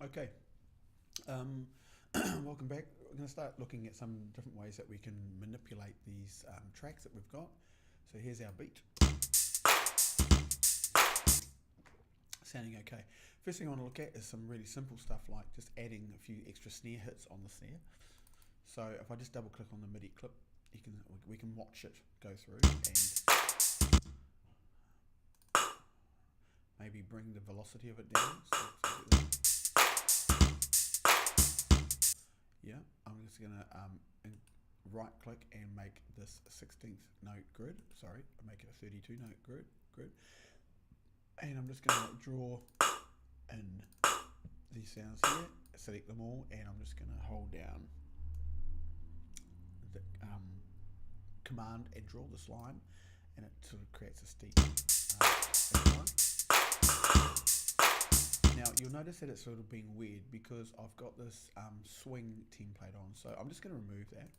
Okay, welcome back. We're going to start looking at some different ways that we can manipulate these tracks that we've got. So here's our beat. Sounding okay. First thing I want to look at is some really simple stuff like just adding a few extra snare hits on the snare. So if I just double click on the MIDI clip, we can watch it go through and maybe bring the velocity of it down. Yeah, I'm just going to right click and make this 16th note grid. Sorry, make it a 32 note grid. And I'm just going to draw in these sounds here, select them all, and I'm just going to hold down the command and draw this line, and it sort of creates a steep line. Now you'll notice that it's sort of being weird because I've got this swing template on, so I'm just going to remove that.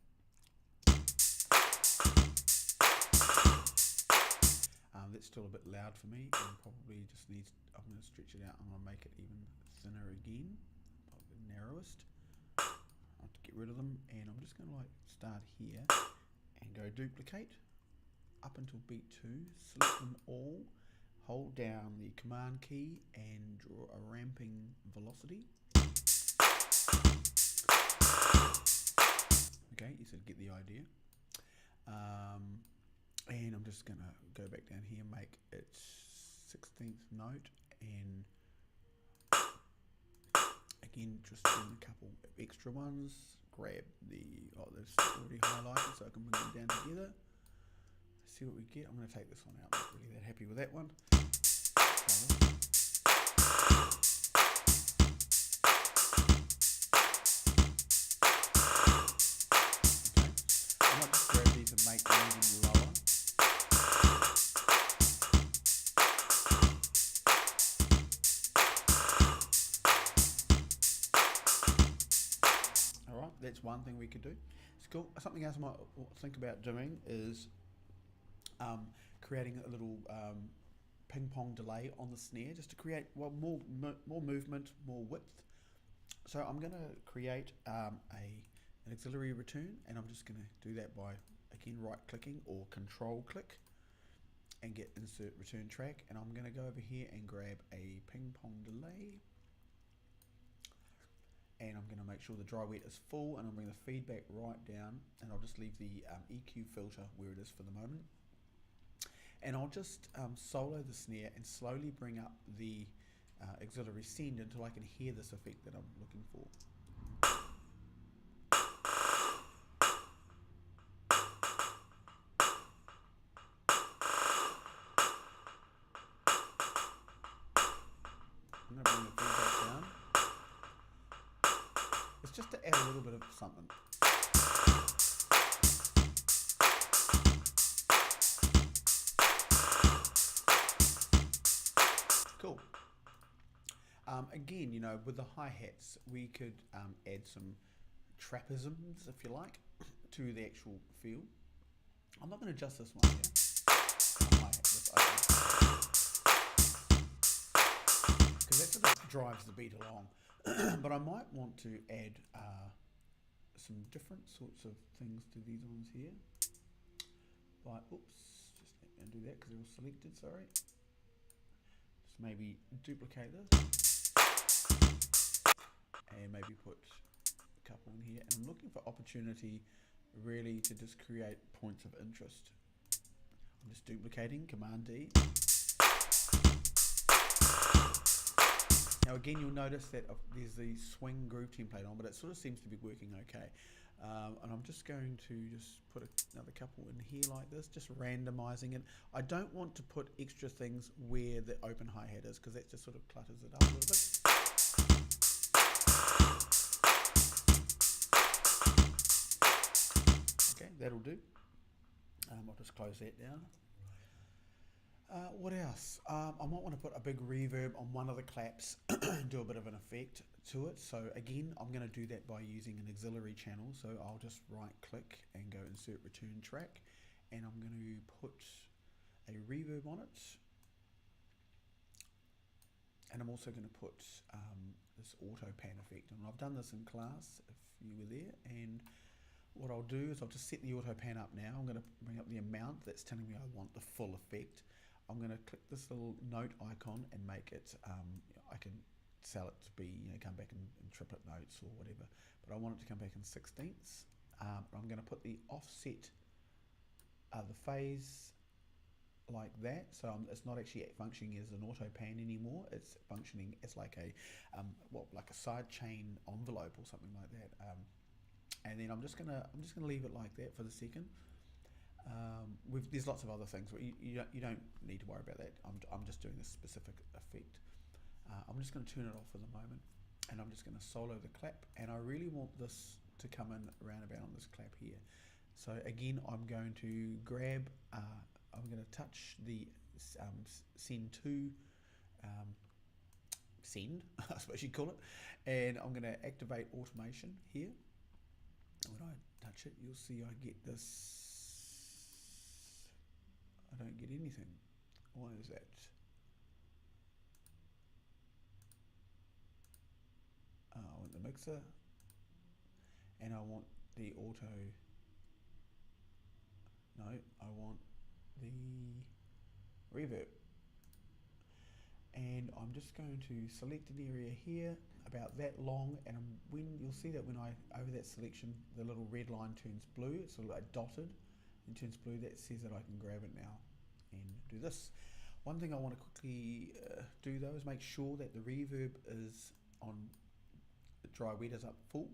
That's still a bit loud for me and probably just needs, I'm going to stretch it out. I'm going to make it even thinner again, probably the narrowest. I have to get rid of them, and I'm just going to start here and go duplicate up until beat 2, select them all, hold down the command key and draw a ramping velocity. Okay, you sort of get the idea. And I'm just going to go back down here, make it 16th note, and again, just doing a couple of extra ones. Grab the, they've already highlighted, so I can bring them down together. See what we get. I'm going to take this one out. I'm not really that happy with that one. Okay, I might just grab these and make them even lower. Alright, that's one thing we could do. It's cool. Something else I might think about doing is creating a little ping pong delay on the snare, just to create more movement, more width. So I'm going to create an auxiliary return, and I'm just going to do that by again right clicking or control click and get insert return track, and I'm going to go over here and grab a ping pong delay, and I'm going to make sure the dry wet is full, and I'll bring the feedback right down, and I'll just leave the EQ filter where it is for the moment. And I'll just solo the snare and slowly bring up the auxiliary send until I can hear this effect that I'm looking for. I'm going to bring the feedback down. It's just to add a little bit of something. Cool. Again, with the hi-hats, we could add some trapezoids, if you like, to the actual feel. I'm not going to adjust this one here. Because that sort of drives the beat along. But I might want to add some different sorts of things to these ones here. But, oops, just let me undo that because it was selected, sorry. Just maybe duplicate this. And maybe put a couple in here. And I'm looking for opportunity really to just create points of interest. I'm just duplicating, Command D. Now again, you'll notice that there's the swing groove template on, but it sort of seems to be working okay. And I'm just going to just put another couple in here like this, just randomizing it. I don't want to put extra things where the open hi-hat is, because that just sort of clutters it up a little bit. Okay, that'll do. I'll just close that down. What else? I might want to put a big reverb on one of the claps and do a bit of an effect to it. So again, I'm going to do that by using an auxiliary channel. So I'll just right click and go insert return track, and I'm going to put a reverb on it. and I'm also going to put this auto pan effect, and I've done this in class if you were there. And what I'll do is I'll just set the auto pan up now. I'm going to bring up the amount that's telling me I want the full effect. I'm going to click this little note icon and make it, I can sell it to be, come back in triplet notes or whatever, but I want it to come back in 16ths. I'm going to put the offset, the phase like that, so it's not actually functioning as an auto pan anymore. It's functioning as like a like a side chain envelope or something like that. And then I'm just gonna leave it like that for the second. There's lots of other things, but you don't need to worry about that. I'm just doing a specific effect. I'm just going to turn it off for the moment, and I'm just going to solo the clap. And I really want this to come in around about on this clap here. So again, I'm going to grab. I'm going to touch the send to send, I suppose you'd call it, and I'm going to activate automation here. When I touch it, you'll see I get this. I don't get anything. Why is that? I want the mixer, and I want the auto. No, I want the reverb. And I'm just going to select an area here about that long, and when you'll see that when I over that selection, the little red line turns blue. It's sort of like dotted and turns blue. That says that I can grab it now and do this. One thing I want to quickly do though is make sure that the reverb is on the dry wet is up full,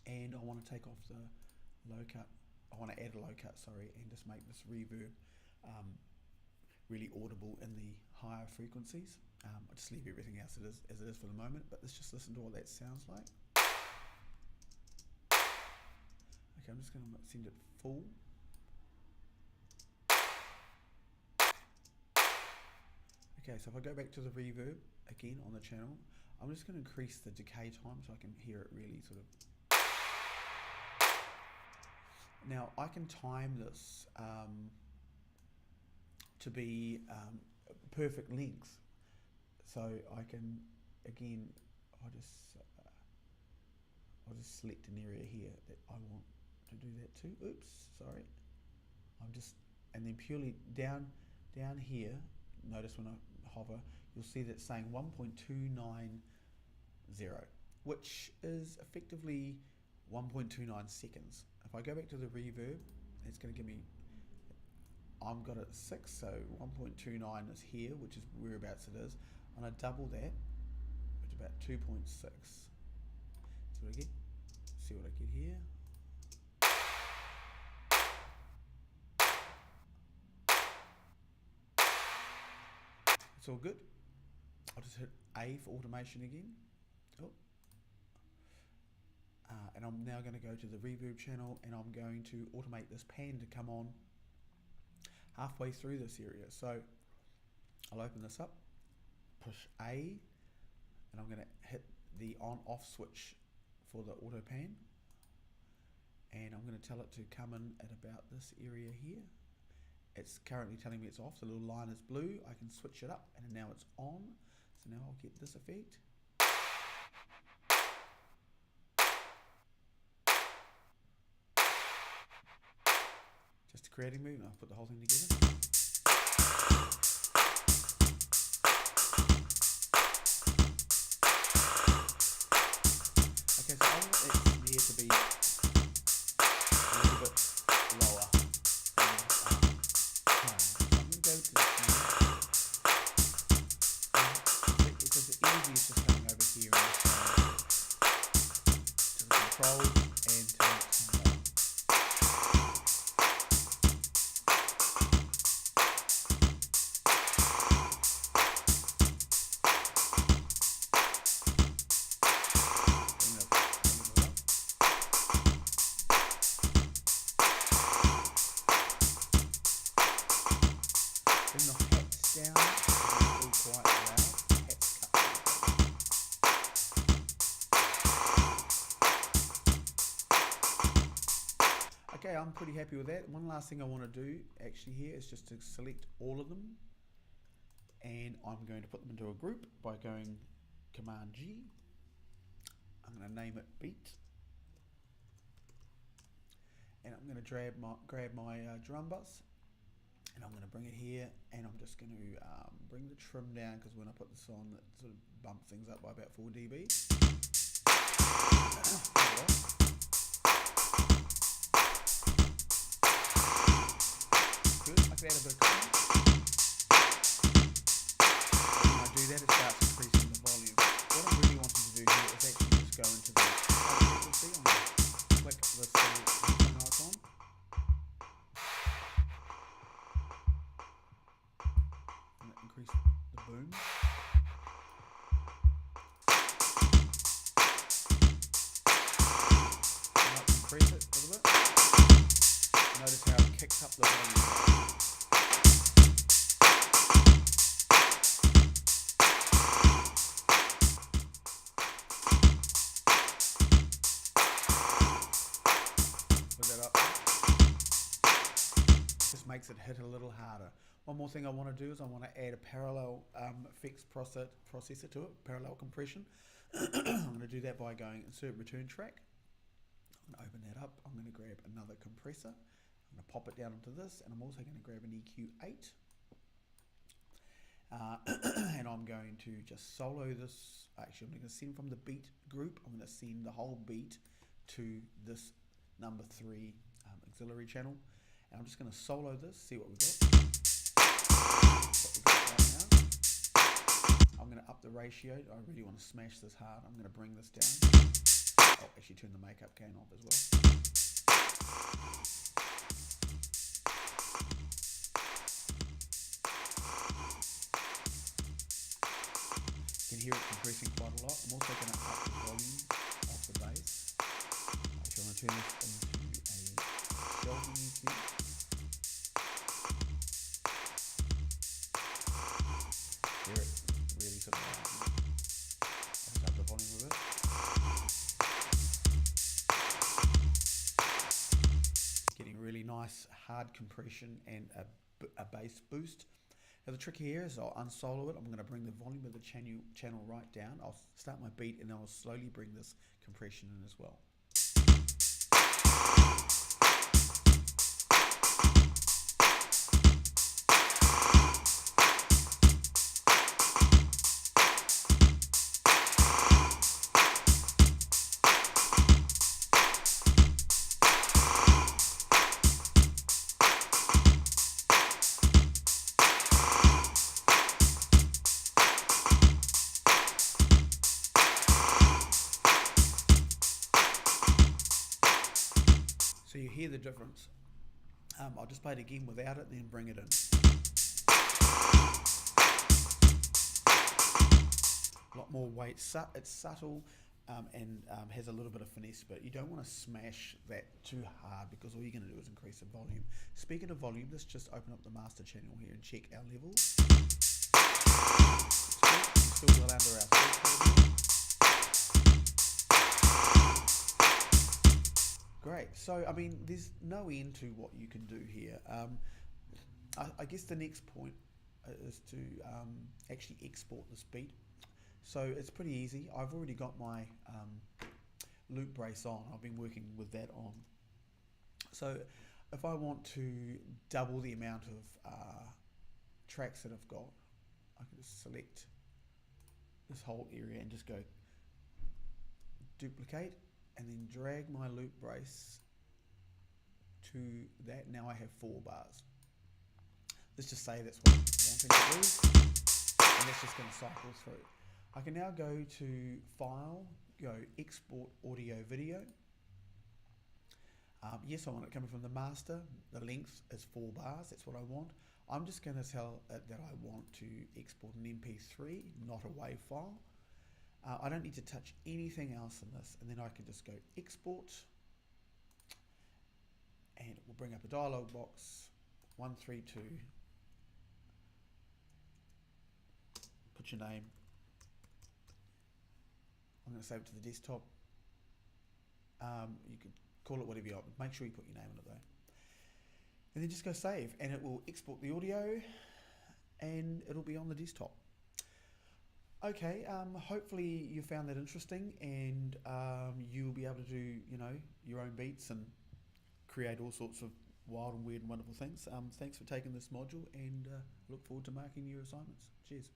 and I want to take off the low cut. I want to add a low cut, sorry, and just make this reverb really audible in the higher frequencies. I'll just leave everything else as it is for the moment, but let's just listen to what that sounds like. Okay, I'm just going to send it full. Okay, so if I go back to the reverb again on the channel, I'm just going to increase the decay time so I can hear it really sort of. Now I can time this to be perfect length, so I can again I'll just select an area here that I want to do that too. Oops, sorry. And then purely down here, notice when I hover, you'll see that it's saying 1.290, which is effectively 1.29 seconds. If I go back to the reverb, it's going to give me, I've got it at 6, so 1.29 is here, which is whereabouts it is, and I double that, which is about 2.6. See what I get? See what I get here? It's all good. I'll just hit A for automation again. Oh. And I'm now going to go to the reverb channel, and I'm going to automate this pan to come on halfway through this area. So I'll open this up, push A, and I'm going to hit the on-off switch for the auto pan, and I'm going to tell it to come in at about this area here. It's currently telling me it's off. The little line is blue. I can switch it up, and now it's on. So now I'll get this effect. Just a creating movement. I'll put the whole thing together. Okay, so I want it here to be a little bit lower. I'm going to go to the because the energy is just coming over here in this to the control and to Okay, I'm pretty happy with that. One last thing I want to do actually here is just to select all of them and I'm going to put them into a group by going Command G. I'm going to name it beat, and I'm going to grab my drum bus, and I'm going to bring it here, and I'm just going to bring the trim down, because when I put this on, it sort of bumps things up by about 4 dB. Good. I can add a bit of clean. When I do that, it starts increasing the volume. What I'm really wanting to do here is actually just go into the frequency. I'm going to click this little icon. I'm going to increase the boom. I might increase it a little bit. Notice how it kicks up the volume. Makes it hit a little harder. One more thing I want to do is I want to add a parallel effects processor to it, parallel compression. I'm going to do that by going insert return track. I'm going to open that up. I'm going to grab another compressor. I'm going to pop it down into this, and I'm also going to grab an EQ8. And I'm going to just solo this. Actually, I'm going to send from the beat group. I'm going to send the whole beat to this number 3 auxiliary channel. And I'm just going to solo this, see what we've got. Right now. I'm going to up the ratio. I really want to smash this hard. I'm going to bring this down. I'll actually turn the makeup gain off as well. You can hear it compressing quite a lot. I'm also going to up the volume of the bass. Actually, I'm going to turn this into a shelving EQ. Hear it really sort of loud. I'll just up the volume a bit. Getting really nice hard compression and a bass boost. Now the trick here is I'll unsolo it. I'm going to bring the volume of the channel right down. I'll start my beat and then I'll slowly bring this compression in as well. So you hear the difference. I'll just play it again without it and then bring it in. A lot more weight. It's subtle and has a little bit of finesse, but you don't want to smash that too hard because all you're going to do is increase the volume. Speaking of volume, let's just open up the master channel here and check our levels. Still well under our level. Great. So, I mean, there's no end to what you can do here. I guess the next point is to actually export this beat. So it's pretty easy. I've already got my loop brace on. I've been working with that on. So if I want to double the amount of tracks that I've got, I can just select this whole area and just go duplicate and then drag my loop brace to that. Now I have 4 bars. Let's just say that's what I'm wanting to do, and that's just going to cycle through. I can now go to File, go Export Audio Video. Yes, I want it coming from the master. The length is 4 bars, that's what I want. I'm just going to tell it that I want to export an MP3, not a WAV file. I don't need to touch anything else in this, and then I can just go Export, and it will bring up a dialog box, 132, put your name. I'm going to save it to the desktop. You could call it whatever you want. Make sure you put your name on it though. And then just go save, and it will export the audio. and it'll be on the desktop. Okay, hopefully you found that interesting, and you'll be able to do, your own beats and create all sorts of wild and weird and wonderful things. Thanks for taking this module, and look forward to marking your assignments. Cheers.